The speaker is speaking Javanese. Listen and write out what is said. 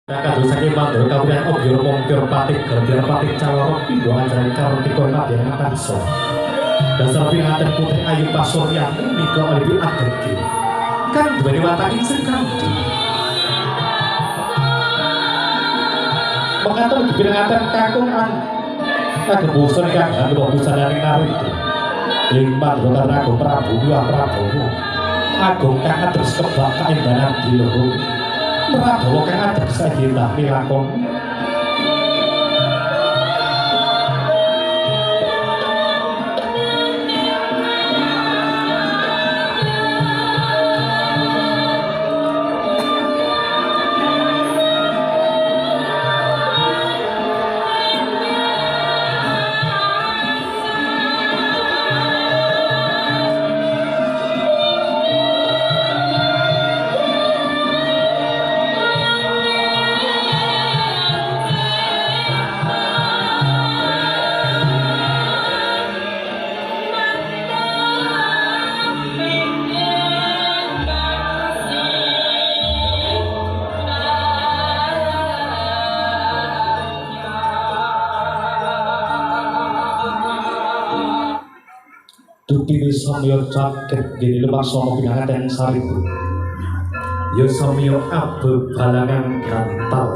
Kadosake mandor kawrihan obyo mongkir patik gerbiar patik calorok pindho ajaran kartika kadyan kanso. Dasar pinganten putri ayu pasuryan nika lebih ageng. Kan duweni watak sing kanthi. Mengatur pinanganten kakung an kagebusan kang hanwa busananing narita. Ing mandor Raga Prabu Prabowo. Agung kang atus kebak kaendanan diluhung. Prabowo kang atus sagitah milakon. Dupini samya caket dene lemasana pinanganten saribu. Ya samya abe balangan gantal.